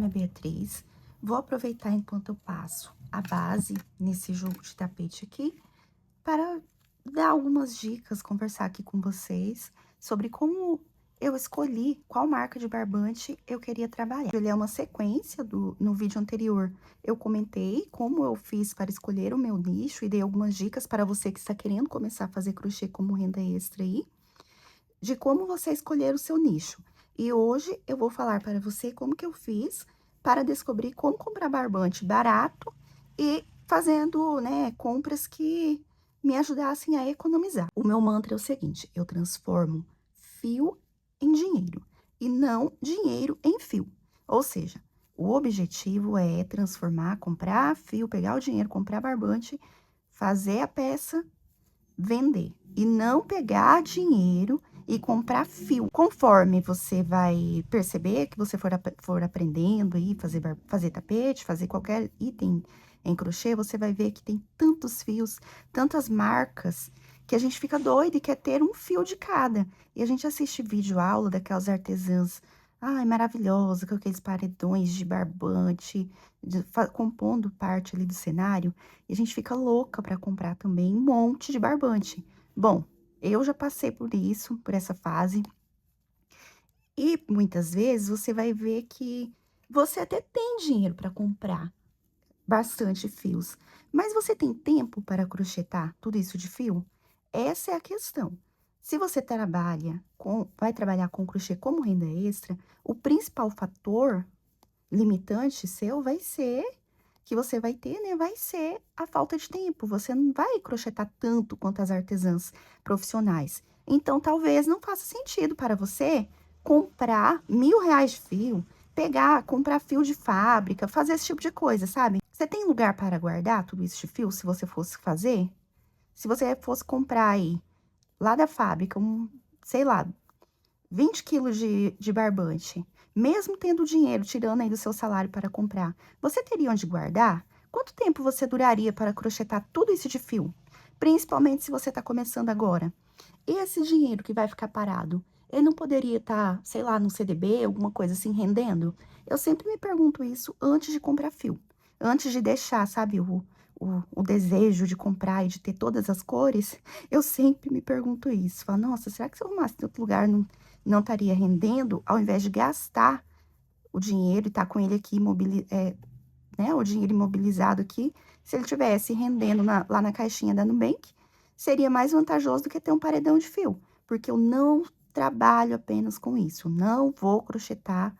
nome é Beatriz. Vou aproveitar enquanto eu passo a base nesse jogo de tapete aqui para dar algumas dicas, conversar aqui com vocês sobre como eu escolhi qual marca de barbante eu queria trabalhar. Ele é uma sequência no vídeo anterior. Eu comentei como eu fiz para escolher o meu nicho e dei algumas dicas para você que está querendo começar a fazer crochê como renda extra aí, de como você escolher o seu nicho. E hoje eu vou falar para você como que eu fiz para descobrir como comprar barbante barato e fazendo, né, compras que me ajudassem a economizar. O meu mantra é o seguinte: eu transformo fio em dinheiro e não dinheiro em fio. Ou seja, o objetivo é transformar, comprar fio, pegar o dinheiro, comprar barbante, fazer a peça, vender e não pegar dinheiro e comprar fio. Conforme você vai perceber que você for aprendendo aí, fazer tapete, fazer qualquer item em crochê, você vai ver que tem tantos fios, tantas marcas, que a gente fica doido e quer ter um fio de cada. E a gente assiste vídeo aula daquelas artesãs, ai, maravilhosa, com aqueles paredões de barbante, compondo parte ali do cenário, e a gente fica louca para comprar também um monte de barbante. Bom, eu já passei por isso, por essa fase. E muitas vezes você vai ver que você até tem dinheiro para comprar bastante fios, mas você tem tempo para crochetar tudo isso de fio? Essa é a questão. Se você vai trabalhar com crochê como renda extra, o principal fator limitante seu vai ser que você vai ter, né, vai ser a falta de tempo. Você não vai crochetar tanto quanto as artesãs profissionais. Então, talvez não faça sentido para você comprar R$ 1.000 de fio, comprar fio de fábrica, fazer esse tipo de coisa, sabe? Você tem lugar para guardar tudo isso de fio, se você fosse fazer? Se você fosse comprar aí, lá da fábrica, sei lá, 20 quilos de barbante, mesmo tendo dinheiro, tirando aí do seu salário para comprar, você teria onde guardar? Quanto tempo você duraria para crochetar tudo isso de fio? Principalmente se você está começando agora. E esse dinheiro que vai ficar parado, ele não poderia estar, sei lá, no CDB, alguma coisa assim, rendendo? Eu sempre me pergunto isso antes de comprar fio. Antes de deixar, sabe, o desejo de comprar e de ter todas as cores, eu sempre me pergunto isso. Falo, nossa, será que se eu arrumasse em outro lugar não estaria rendendo, ao invés de gastar o dinheiro e estar com ele aqui, né, o dinheiro imobilizado aqui, se ele tivesse rendendo lá na caixinha da Nubank, seria mais vantajoso do que ter um paredão de fio, porque eu não trabalho apenas com isso, não vou crochetar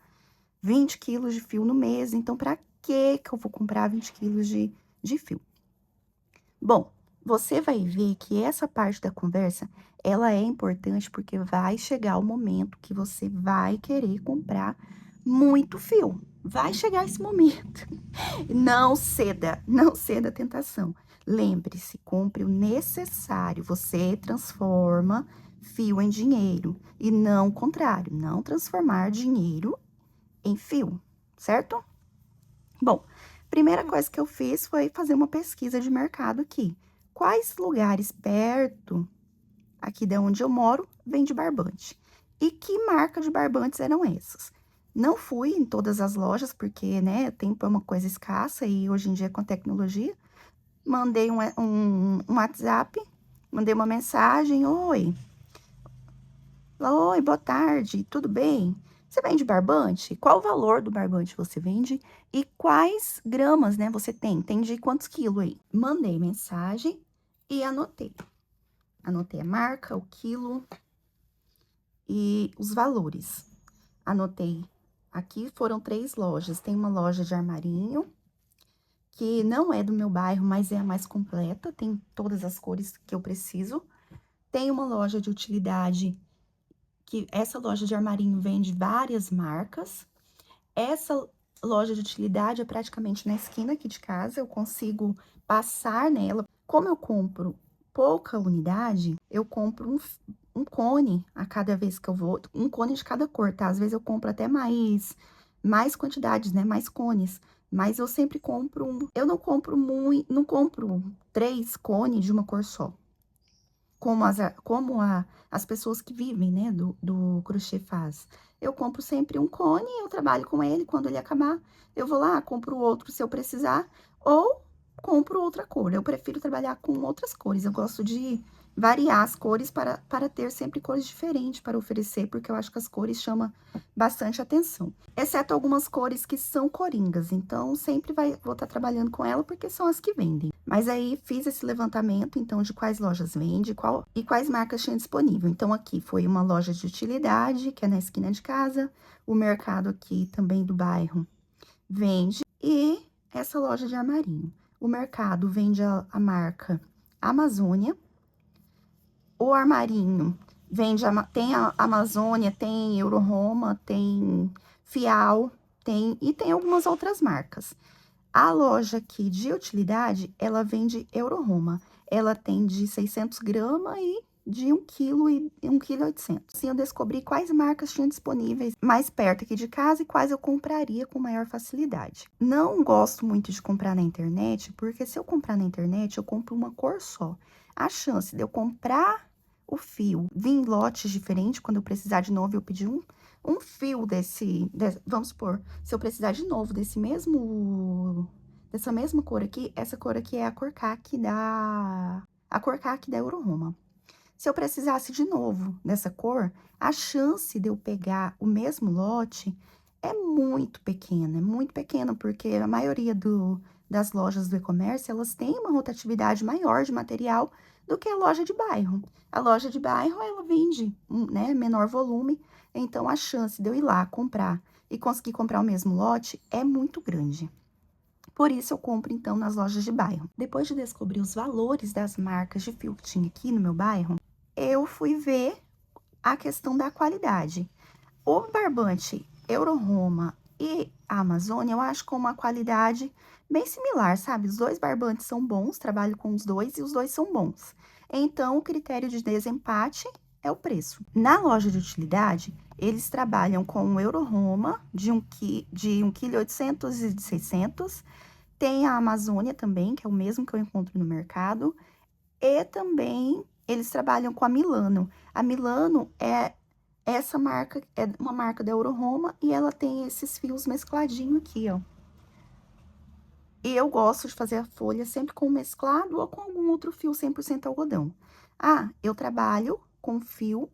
20 quilos de fio no mês, então para que eu vou comprar 20 quilos de fio? Bom, você vai ver que essa parte da conversa, ela é importante porque vai chegar o momento que você vai querer comprar muito fio. Vai chegar esse momento. Não ceda, não ceda à tentação. Lembre-se, compre o necessário. Você transforma fio em dinheiro e não o contrário, não transformar dinheiro em fio, certo? Bom, primeira coisa que eu fiz foi fazer uma pesquisa de mercado aqui. Quais lugares perto aqui de onde eu moro vende barbante? E que marca de barbantes eram essas? Não fui em todas as lojas, porque, né, tempo é uma coisa escassa e hoje em dia com a tecnologia. Mandei um WhatsApp, mandei uma mensagem: Oi, boa tarde, tudo bem? Você vende barbante? Qual o valor do barbante você vende? E quais gramas, né, você tem? Tem de quantos quilos aí? Mandei mensagem e anotei. Anotei a marca, o quilo e os valores. Anotei. Aqui foram 3 lojas. Tem uma loja de armarinho, que não é do meu bairro, mas é a mais completa, tem todas as cores que eu preciso. Tem uma loja de utilidade, que essa loja de armarinho vende várias marcas. Essa loja de utilidade é praticamente na esquina aqui de casa, eu consigo passar nela. Como eu compro pouca unidade, eu compro um cone a cada vez que eu vou, um cone de cada cor, tá? Às vezes eu compro até mais quantidades, né? Mais cones. Mas eu sempre compro eu não compro muito, não compro 3 cones de uma cor só. Como as pessoas que vivem, né, do crochê faz. eu compro sempre um cone, eu trabalho com ele, quando ele acabar, eu vou lá, compro outro se eu precisar, ou compro outra cor. Eu prefiro trabalhar com outras cores, eu gosto de variar as cores para ter sempre cores diferentes para oferecer, porque eu acho que as cores chamam bastante atenção. Exceto algumas cores que são coringas, então sempre vou estar trabalhando com ela, porque são as que vendem. Mas aí fiz esse levantamento, então, de quais lojas vende e quais marcas tinha disponível. Então, aqui foi uma loja de utilidade, que é na esquina de casa, o mercado aqui também do bairro vende, e essa loja de armarinho. O mercado vende a marca Amazônia, o armarinho vende, tem a Amazônia, tem Euroroma, tem Fial, e tem algumas outras marcas. A loja aqui de utilidade, ela vende Euroroma. Ela tem de 600 gramas e de 1 quilo e 1,8 kg. Assim, eu descobri quais marcas tinham disponíveis mais perto aqui de casa e quais eu compraria com maior facilidade. Não gosto muito de comprar na internet, porque se eu comprar na internet, eu compro uma cor só. A chance de eu comprar o fio, vir em lotes diferentes, quando eu precisar de novo, eu pedir um fio vamos supor, se eu precisar de novo dessa mesma cor aqui, essa cor aqui é a cor caque da Euroroma. Se eu precisasse de novo dessa cor, a chance de eu pegar o mesmo lote é muito pequena, porque a maioria das lojas do e-commerce, elas têm uma rotatividade maior de material do que a loja de bairro. A loja de bairro, ela vende, né, menor volume, então a chance de eu ir lá comprar e conseguir comprar o mesmo lote é muito grande. Por isso, eu compro, então, nas lojas de bairro. Depois de descobrir os valores das marcas de fio que tinha aqui no meu bairro, eu fui ver a questão da qualidade. O barbante Euroroma e a Amazônia, eu acho com uma qualidade bem similar, sabe? Os dois barbantes são bons, trabalho com os dois e os dois são bons. Então, o critério de desempate é o preço. Na loja de utilidade, eles trabalham com o Euroroma de 1,8 kg e de 600. Tem a Amazônia também, que é o mesmo que eu encontro no mercado. E também eles trabalham com a Milano. A Milano é uma marca da Euroroma e ela tem esses fios mescladinho aqui, ó. E eu gosto de fazer a folha sempre com mesclado ou com algum outro fio 100% algodão. Ah, eu trabalho com fio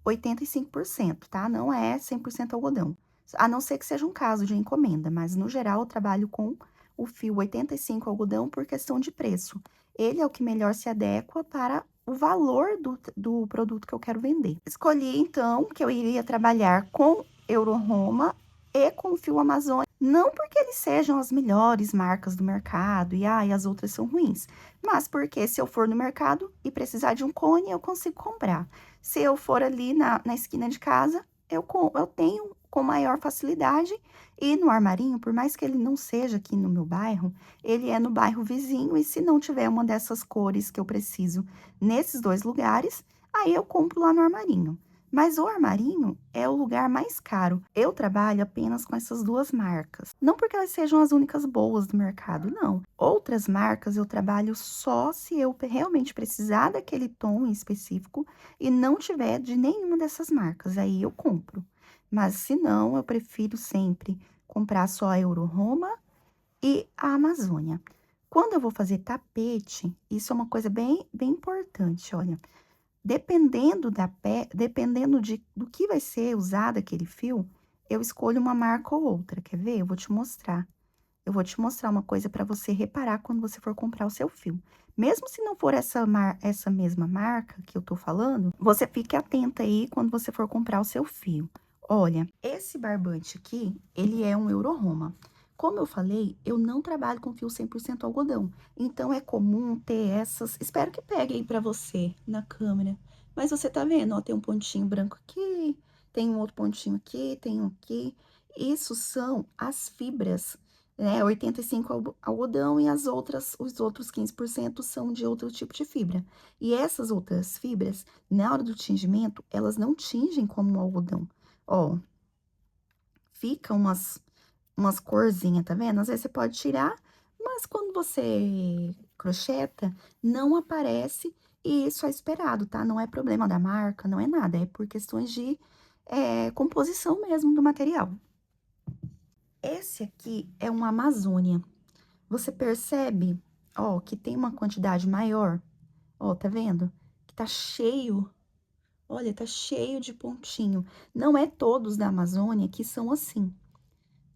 85%, tá? Não é 100% algodão. A não ser que seja um caso de encomenda, mas no geral eu trabalho com o fio 85 algodão por questão de preço. Ele é o que melhor se adequa para o valor do produto que eu quero vender. Escolhi, então, que eu iria trabalhar com Euroroma e com o fio Amazônia, não porque eles sejam as melhores marcas do mercado e as outras são ruins, mas porque se eu for no mercado e precisar de um cone, eu consigo comprar. Se eu for ali na esquina de casa, eu tenho com maior facilidade. E no armarinho, por mais que ele não seja aqui no meu bairro, ele é no bairro vizinho. E se não tiver uma dessas cores que eu preciso nesses dois lugares, aí eu compro lá no armarinho. Mas o armarinho é o lugar mais caro. Eu trabalho apenas com essas duas marcas. Não porque elas sejam as únicas boas do mercado, não. Outras marcas eu trabalho só se eu realmente precisar daquele tom em específico e não tiver de nenhuma dessas marcas. Aí eu compro. Mas se não, eu prefiro sempre comprar só a Euroroma e a Amazônia. Quando eu vou fazer tapete, isso é uma coisa bem importante, olha. Dependendo do que vai ser usado aquele fio, eu escolho uma marca ou outra. Quer ver? Eu vou te mostrar. Eu vou te mostrar uma coisa para você reparar quando você for comprar o seu fio. Mesmo se não for essa mesma marca que eu tô falando, você fique atenta aí quando você for comprar o seu fio. Olha, esse barbante aqui, ele é um Euroroma. Como eu falei, eu não trabalho com fio 100% algodão. Então, é comum ter essas... Espero que pegue aí pra você na câmera. Mas você tá vendo, ó, tem um pontinho branco aqui, tem um outro pontinho aqui, tem um aqui. Isso são as fibras, né? 85 algodão e os outros 15% são de outro tipo de fibra. E essas outras fibras, na hora do tingimento, elas não tingem como o algodão. Ó, fica umas corzinhas, tá vendo? Às vezes você pode tirar, mas quando você crocheta, não aparece e isso é esperado, tá? Não é problema da marca, não é nada, é por questões composição mesmo do material. Esse aqui é um Amazônia. Você percebe, ó, que tem uma quantidade maior? Ó, tá vendo? Que tá cheio, olha, tá cheio de pontinho. Não é todos da Amazônia que são assim.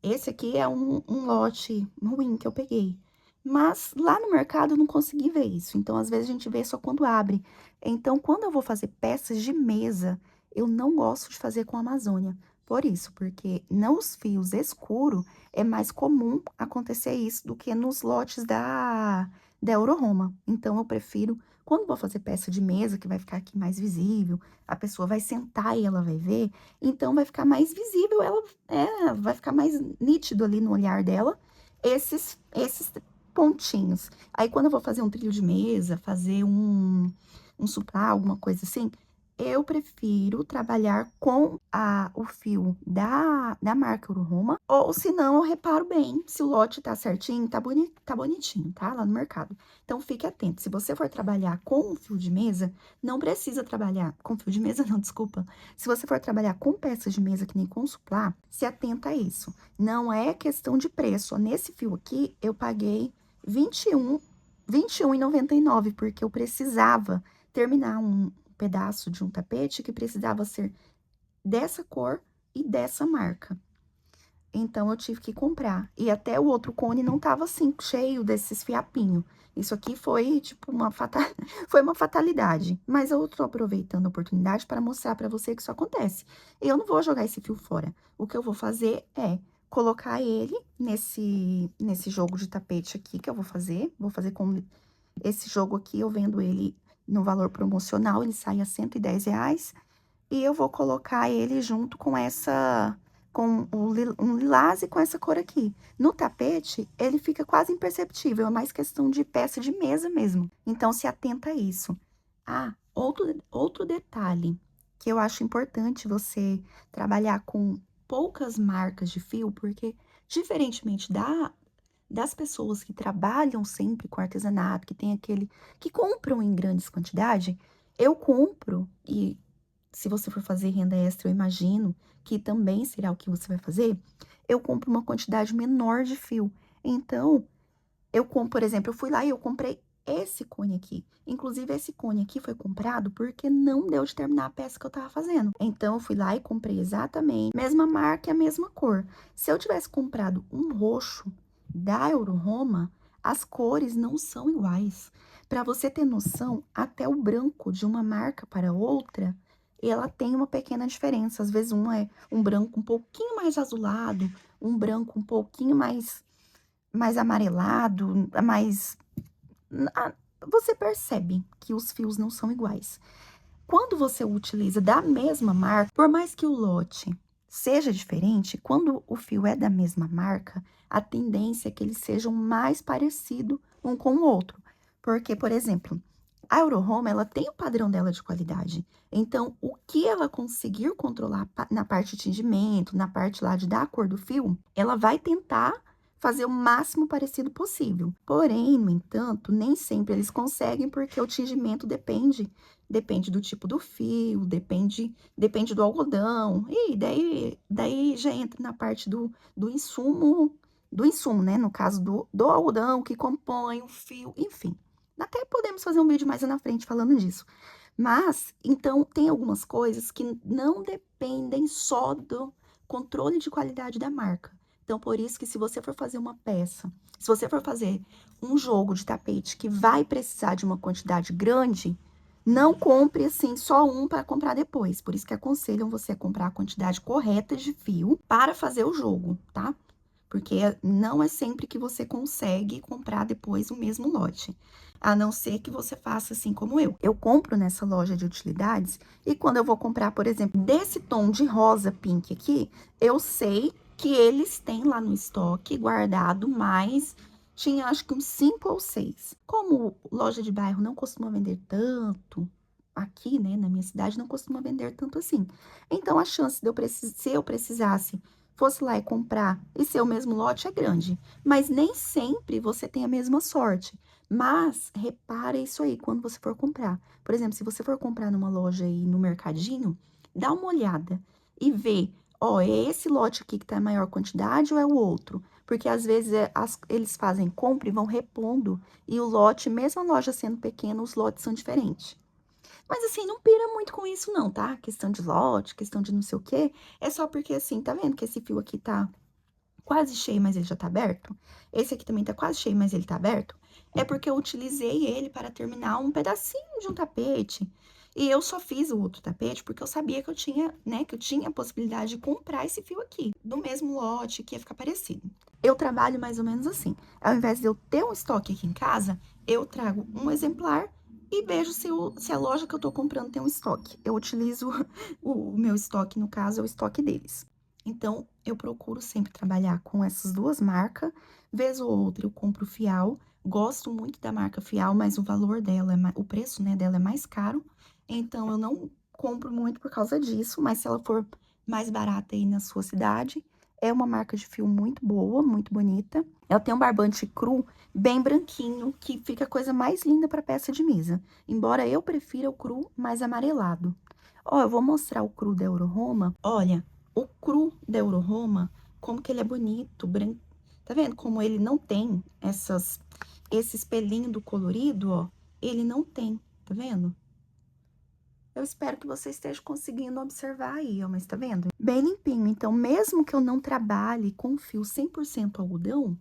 Esse aqui é um lote ruim que eu peguei. Mas lá no mercado eu não consegui ver isso. Então, às vezes, a gente vê só quando abre. Então, quando eu vou fazer peças de mesa, eu não gosto de fazer com Amazônia. Por isso, porque nos fios escuros é mais comum acontecer isso do que nos lotes da Euroroma. Então, eu prefiro, quando vou fazer peça de mesa, que vai ficar aqui mais visível, a pessoa vai sentar e ela vai ver, então vai ficar mais visível, ela vai ficar mais nítido ali no olhar dela, esses pontinhos. Aí, quando eu vou fazer um trilho de mesa, fazer um suplá, alguma coisa assim, eu prefiro trabalhar com o fio da marca Uruma, ou se não, eu reparo bem se o lote tá certinho, tá bonitinho, tá? Lá no mercado. Então, fique atento. Se você for trabalhar com um fio de mesa, não precisa trabalhar com fio de mesa, não, desculpa. Se você for trabalhar com peças de mesa, que nem com suplá, se atenta a isso. Não é questão de preço. Ó, nesse fio aqui, eu paguei R$ 21,99, porque eu precisava terminar um pedaço de um tapete que precisava ser dessa cor e dessa marca. Então, eu tive que comprar. E até o outro cone não tava assim, cheio desses fiapinhos. Isso aqui foi, tipo, foi uma fatalidade. Mas eu tô aproveitando a oportunidade para mostrar para você que isso acontece. Eu não vou jogar esse fio fora. O que eu vou fazer é colocar ele nesse jogo de tapete aqui que eu vou fazer. Vou fazer com esse jogo aqui, eu vendo ele no valor promocional, ele sai a R$ 110. E eu vou colocar ele junto com um lilás e com essa cor aqui. No tapete, ele fica quase imperceptível, é mais questão de peça de mesa mesmo. Então, se atenta a isso. Ah, outro detalhe que eu acho importante você trabalhar com poucas marcas de fio, porque diferentemente das pessoas que trabalham sempre com artesanato, que compram em grandes quantidades, eu compro e se você for fazer renda extra, eu imagino que também será o que você vai fazer, eu compro uma quantidade menor de fio. Então, eu compro, por exemplo, eu fui lá e eu comprei esse cone aqui. Inclusive, esse cone aqui foi comprado porque não deu de terminar a peça que eu tava fazendo. Então, eu fui lá e comprei exatamente a mesma marca e a mesma cor. Se eu tivesse comprado um roxo da Euroroma, as cores não são iguais. Para você ter noção, até o branco de uma marca para outra, ela tem uma pequena diferença. Às vezes, um é um branco um pouquinho mais azulado, um branco um pouquinho mais amarelado, ah, você percebe que os fios não são iguais. Quando você utiliza da mesma marca, por mais que o lote seja diferente, quando o fio é da mesma marca, a tendência é que eles sejam mais parecidos um com o outro. Porque, por exemplo, a Eurohome, ela tem o padrão dela de qualidade. Então, o que ela conseguir controlar na parte de tingimento, na parte lá de dar a cor do fio, ela vai tentar fazer o máximo parecido possível. Porém, no entanto, nem sempre eles conseguem, porque o tingimento depende do tipo do fio, depende do algodão. E daí já entra na parte do insumo, né? No caso do algodão que compõe o fio, enfim. Até podemos fazer um vídeo mais na frente falando disso. Mas, então, tem algumas coisas que não dependem só do controle de qualidade da marca. Então, por isso que se você for fazer uma peça, se você for fazer um jogo de tapete que vai precisar de uma quantidade grande, não compre, assim, só um para comprar depois. Por isso que aconselham você a comprar a quantidade correta de fio para fazer o jogo, tá? Porque não é sempre que você consegue comprar depois o mesmo lote. A não ser que você faça assim como eu. Eu compro nessa loja de utilidades e quando eu vou comprar, por exemplo, desse tom de rosa pink aqui, eu sei que eles têm lá no estoque guardado mais, tinha acho que uns 5 ou 6. Como loja de bairro não costuma vender tanto, aqui, né, na minha cidade, não costuma vender tanto assim. Então, a chance de se eu precisasse, fosse lá e comprar e ser o mesmo lote é grande. Mas nem sempre você tem a mesma sorte. Mas, repara isso aí quando você for comprar. Por exemplo, se você for comprar numa loja aí no mercadinho, dá uma olhada. e ver, ó, é esse lote aqui que tá em maior quantidade ou é o outro? Porque às vezes eles fazem compra e vão repondo, e o lote, mesmo a loja sendo pequena, os lotes são diferentes. Mas assim, não pira muito com isso não, tá? Questão de lote, questão de não sei o quê, é só porque assim, tá vendo que esse fio aqui tá quase cheio, mas ele já tá aberto? Esse aqui também tá quase cheio, mas ele tá aberto? É porque eu utilizei ele para terminar um pedacinho de um tapete. E eu só fiz o outro tapete porque eu sabia que eu tinha, né, que eu tinha a possibilidade de comprar esse fio aqui, do mesmo lote, que ia ficar parecido. Eu trabalho mais ou menos assim. Ao invés de eu ter um estoque aqui em casa, eu trago um exemplar e vejo se a loja que eu tô comprando tem um estoque. Eu utilizo o meu estoque, no caso, é o estoque deles. Então, eu procuro sempre trabalhar com essas duas marcas. Vez ou outra, eu compro Fial. Gosto muito da marca Fial, mas o valor dela, o preço, né, dela é mais caro. Então, eu não compro muito por causa disso, mas se ela for mais barata aí na sua cidade, é uma marca de fio muito boa, muito bonita. Ela tem um barbante cru bem branquinho, que fica a coisa mais linda para peça de mesa. Embora eu prefira o cru mais amarelado. Ó, eu vou mostrar o cru da Euro-Roma. Olha, o cru da Euro-Roma, como que ele é bonito, branco. Tá vendo como ele não tem esse espelhinho do colorido, ó? Ele não tem, tá vendo? Eu espero que você esteja conseguindo observar aí, ó, mas tá vendo? Bem limpinho. Então, mesmo que eu não trabalhe com fio 100% algodão,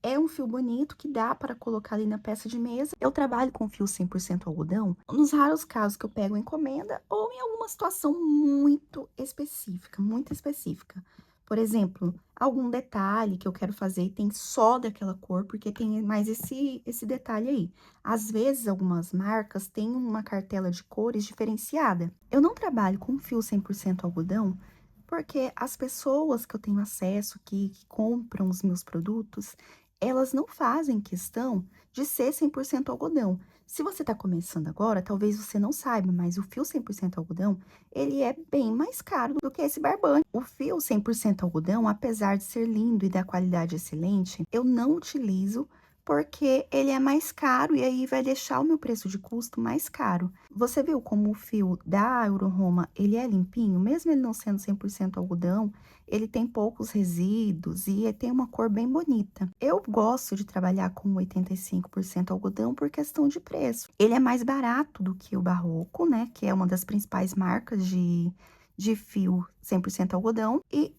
é um fio bonito que dá para colocar ali na peça de mesa. Eu trabalho com fio 100% algodão nos raros casos que eu pego encomenda ou em alguma situação muito específica, muito específica. Por exemplo, algum detalhe que eu quero fazer e tem só daquela cor, porque tem mais esse detalhe aí. Às vezes, algumas marcas têm uma cartela de cores diferenciada. Eu não trabalho com fio 100% algodão, porque as pessoas que eu tenho acesso, que compram os meus produtos, elas não fazem questão de ser 100% algodão. Se você está começando agora, talvez você não saiba, mas o fio 100% algodão, ele é bem mais caro do que esse barbante. O fio 100% algodão, apesar de ser lindo e da qualidade excelente, eu não utilizo porque ele é mais caro e aí vai deixar o meu preço de custo mais caro. Você viu como o fio da Euro-Roma, ele é limpinho, mesmo ele não sendo 100% algodão, ele tem poucos resíduos e tem uma cor bem bonita. Eu gosto de trabalhar com 85% algodão por questão de preço. Ele é mais barato do que o Barroco, né, que é uma das principais marcas de fio 100% algodão, e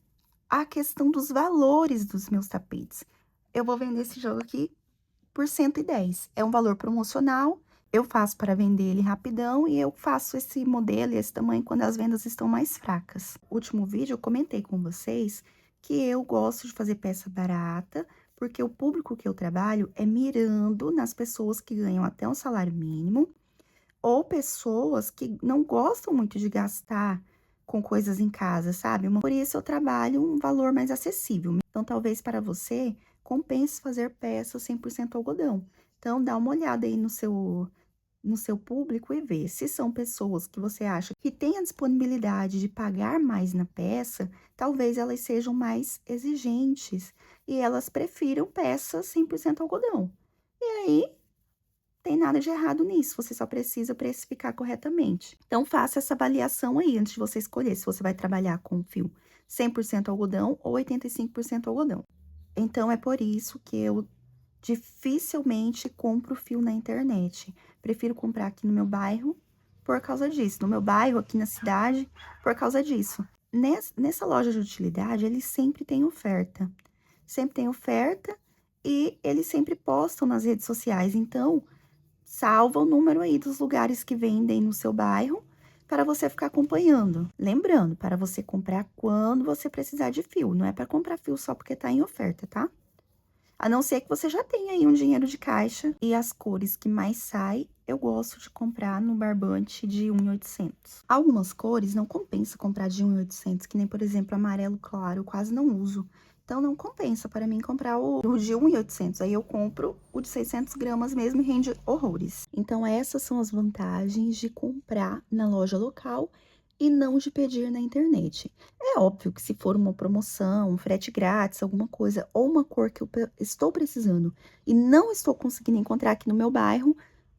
a questão dos valores dos meus tapetes. Eu vou vender esse jogo aqui por 110. É um valor promocional, eu faço para vender ele rapidão e eu faço esse modelo e esse tamanho quando as vendas estão mais fracas. No último vídeo eu comentei com vocês que eu gosto de fazer peça barata, porque o público que eu trabalho é mirando nas pessoas que ganham até um salário mínimo ou pessoas que não gostam muito de gastar com coisas em casa, sabe? Por isso eu trabalho um valor mais acessível. Então, talvez para você compense fazer peças 100% algodão. Então, dá uma olhada aí no seu público e vê se são pessoas que você acha que têm a disponibilidade de pagar mais na peça, talvez elas sejam mais exigentes e elas prefiram peças 100% algodão. E aí, tem nada de errado nisso, você só precisa precificar corretamente. Então, faça essa avaliação aí antes de você escolher se você vai trabalhar com fio 100% algodão ou 85% algodão. Então, é por isso que eu dificilmente compro fio na internet. Prefiro comprar aqui no meu bairro por causa disso. No meu bairro, aqui na cidade, por causa disso. Nessa loja de utilidade, eles sempre têm oferta. Sempre tem oferta e eles sempre postam nas redes sociais. Então, salva o número aí dos lugares que vendem no seu bairro para você ficar acompanhando. Lembrando, para você comprar quando você precisar de fio, não é para comprar fio só porque tá em oferta, tá? A não ser que você já tenha aí um dinheiro de caixa e as cores que mais sai, eu gosto de comprar no barbante de 1.800. Algumas cores não compensa comprar de 1.800, que nem, por exemplo, amarelo claro, eu quase não uso. Então, não compensa para mim comprar o de 1.800. Aí, eu compro o de 600 gramas mesmo e rende horrores. Então, essas são as vantagens de comprar na loja local e não de pedir na internet. É óbvio que se for uma promoção, um frete grátis, alguma coisa, ou uma cor que eu estou precisando e não estou conseguindo encontrar aqui no meu bairro,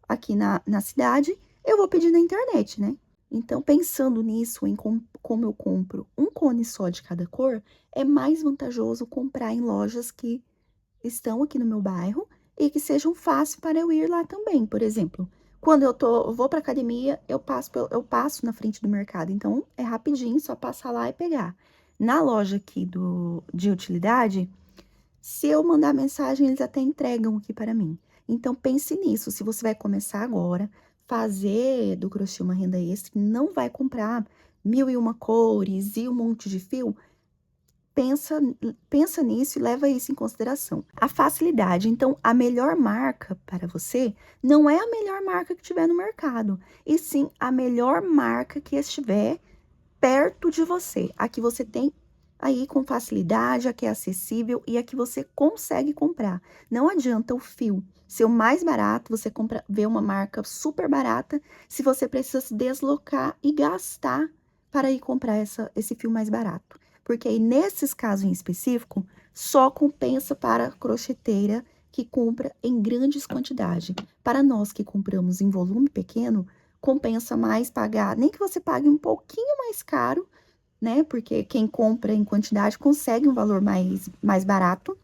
aqui na cidade, eu vou pedir na internet, né? Então, pensando nisso, em como eu compro um cone só de cada cor, é mais vantajoso comprar em lojas que estão aqui no meu bairro e que sejam fáceis para eu ir lá também. Por exemplo, quando eu vou para academia, eu passo na frente do mercado, então é rapidinho, só passar lá e pegar. Na loja aqui de utilidade, se eu mandar mensagem, eles até entregam aqui para mim. Então, pense nisso. Se você vai começar agora, fazer do crochê uma renda extra, não vai comprar mil e uma cores e um monte de fio, pensa, pensa nisso e leva isso em consideração. A facilidade. Então, a melhor marca para você não é a melhor marca que tiver no mercado, e sim a melhor marca que estiver perto de você, a que você tem aí com facilidade, a que é acessível e a que você consegue comprar. Não adianta o fio ser o mais barato, você compra, vê uma marca super barata, se você precisa se deslocar e gastar para ir comprar esse fio mais barato. Porque aí, nesses casos em específico, só compensa para a crocheteira que compra em grandes quantidades. Para nós que compramos em volume pequeno, compensa mais pagar, nem que você pague um pouquinho mais caro, né? Porque quem compra em quantidade consegue um valor mais barato,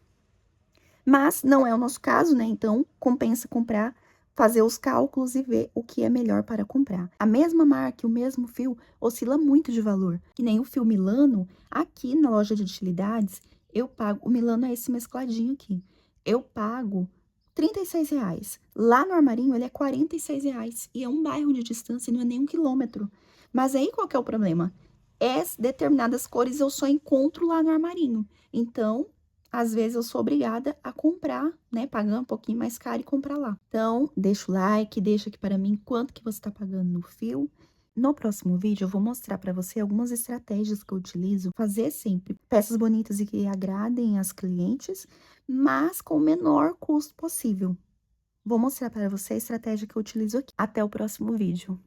mas não é o nosso caso, né? Então, compensa comprar, fazer os cálculos e ver o que é melhor para comprar. A mesma marca, o mesmo fio, oscila muito de valor. Que nem o fio Milano, aqui na loja de utilidades, eu pago, o Milano é esse mescladinho aqui, eu pago R$ 36. Lá no Armarinho, ele é R$ 46. E é um bairro de distância, não é nem 1 quilômetro. Mas aí, qual que é o problema? Determinadas cores eu só encontro lá no Armarinho. Então, às vezes eu sou obrigada a comprar, né, pagar um pouquinho mais caro e comprar lá. Então, deixa o like, deixa aqui para mim quanto que você tá pagando no fio. No próximo vídeo, eu vou mostrar para você algumas estratégias que eu utilizo, fazer sempre peças bonitas e que agradem as clientes, mas com o menor custo possível. Vou mostrar para você a estratégia que eu utilizo aqui. Até o próximo vídeo.